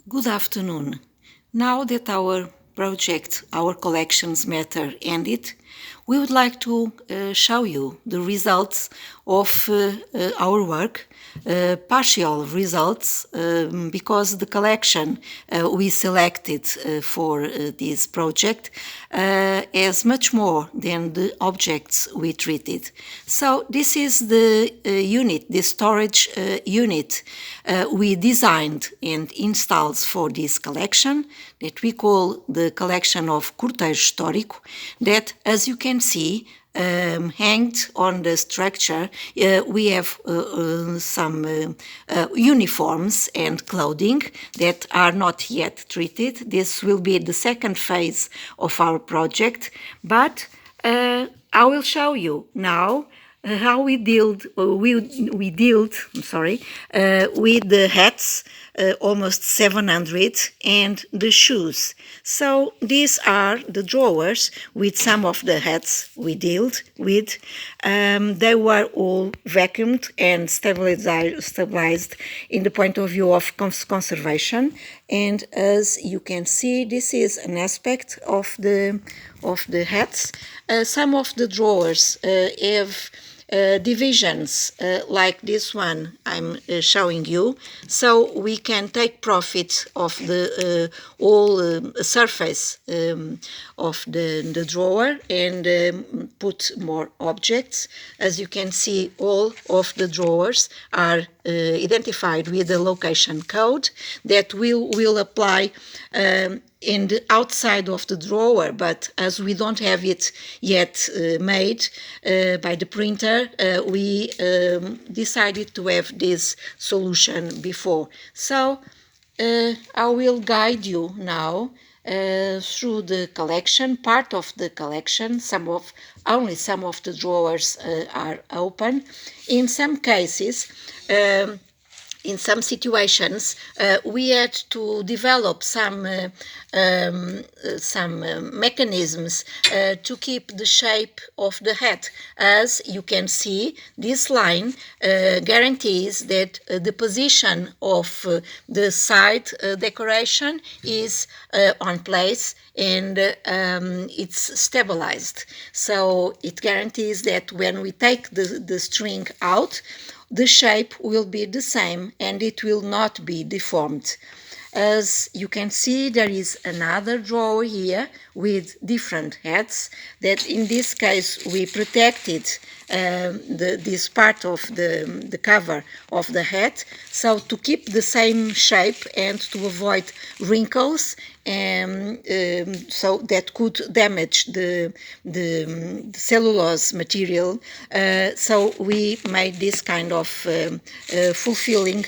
Good afternoon. Now that our project, our collections matter ended, we would like to show you the results of our work, partial results, because the collection we selected for this project has much more than the objects we treated. So this is the unit, the storage unit we designed and installed for this collection that we call the collection of Cortejo Histórico, that, as you can see, hanged on the structure, we have some uniforms and clothing that are not yet treated. This will be the second phase of our project, but I will show you now how we dealt with the hats, almost 700, and the shoes. So these are the drawers with some of the hats we dealt with. They were all vacuumed and stabilized in the point of view of conservation. And as you can see, this is an aspect of the hats. Some of the drawers have divisions like this one I'm showing you, so we can take profit of the whole surface of the drawer and put more objects. As you can see, all of the drawers are identified with the location code that will apply in the outside of the drawer, but as we don't have it yet made by the printer, we decided to have this solution before. So I will guide you now through the collection, part of the collection. Only some of the drawers are open. In some cases, in some situations, we had to develop some mechanisms to keep the shape of the hat. As you can see, this line guarantees that the position of the side decoration is on place and it's stabilized. So it guarantees that when we take the string out, the shape will be the same and it will not be deformed. As you can see, there is another drawer here with different hats that in this case we protected this part of the cover of the hat, so to keep the same shape and to avoid wrinkles so that could damage the cellulose material. So we made this kind of fulfilling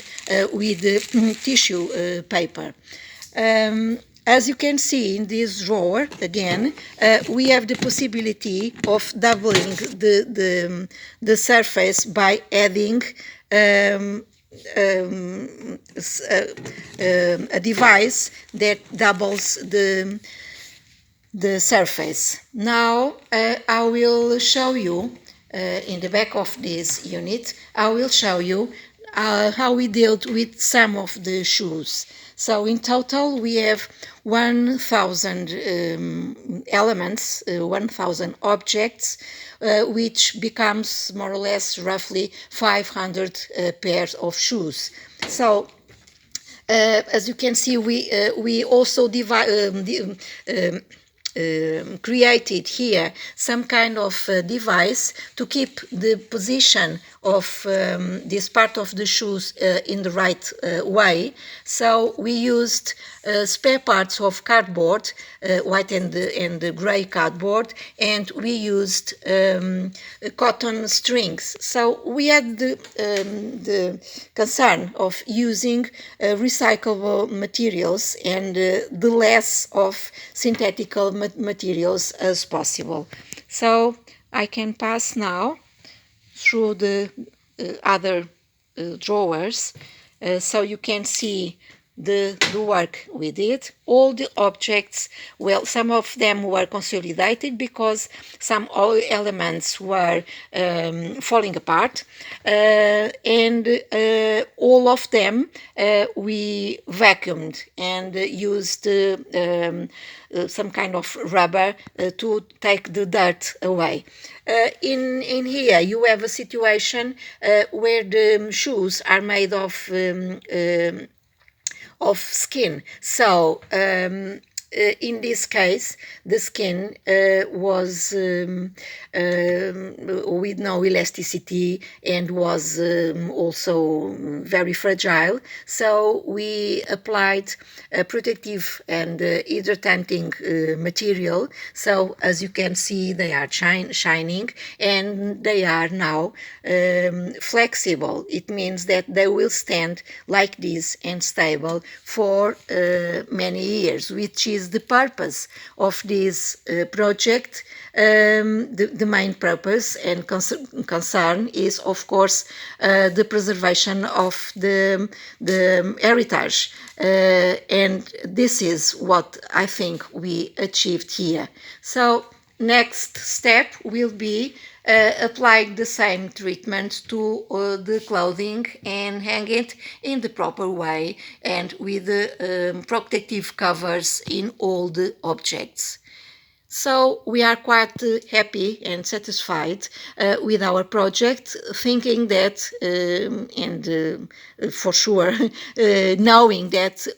with the tissue paper. As you can see in this drawer, again, we have the possibility of doubling the surface by adding a device that doubles the surface. Now I will show you in the back of this unit, I will show you how we dealt with some of the shoes. So in total we have 1,000 elements, 1,000 objects, which becomes more or less roughly 500 pairs of shoes. So as you can see, we also created here some kind of device to keep the position of this part of the shoes in the right way. So we used spare parts of cardboard, white and gray cardboard, and we used cotton strings. So we had the concern of using recyclable materials and the less of synthetic materials as possible. So I can pass now through the other drawers, so you can see the work we did. All the objects, well, some of them were consolidated because some elements were falling apart, and all of them we vacuumed and used some kind of rubber to take the dirt away. In here you have a situation where the shoes are made of skin. So in this case, the skin was with no elasticity and was also very fragile. So we applied a protective and hydrating material. So as you can see, they are shining and they are now flexible. It means that they will stand like this and stable for many years, which is the purpose of this project. The main purpose and concern is, of course, the preservation of the heritage. And this is what I think we achieved here. So next step will be applying the same treatment to the clothing and hang it in the proper way and with the protective covers in all the objects. So we are quite happy and satisfied with our project, thinking that, and for sure, knowing that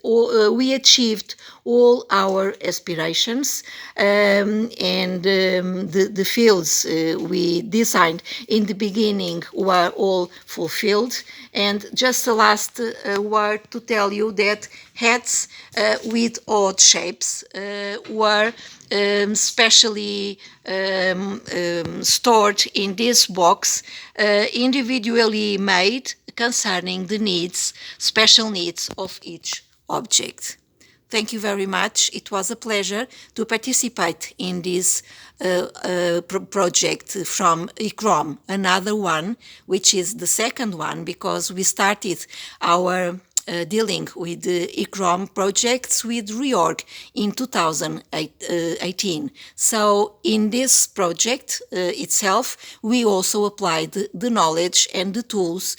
we achieved all our aspirations, and the fields we designed in the beginning were all fulfilled. And just a last word to tell you that hats with odd shapes were specially stored in this box, individually made concerning the needs, special needs of each object. Thank you very much. It was a pleasure to participate in this project from ICROM, another one, which is the second one, because we started our dealing with the ICROM projects with REORG in 2018. So in this project itself, we also applied the knowledge and the tools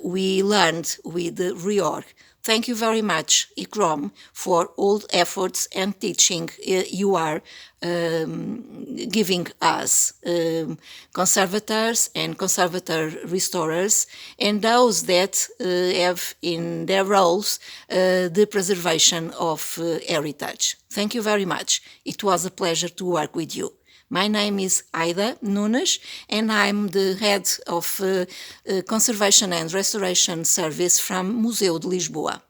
we learned with the REORG. Thank you very much, ICROM, for all efforts and teaching you are giving us, conservators and conservator restorers, and those that have in their roles the preservation of heritage. Thank you very much. It was a pleasure to work with you. My name is Aida Nunes, and I'm the head of Conservation and Restoration Service from Museu de Lisboa.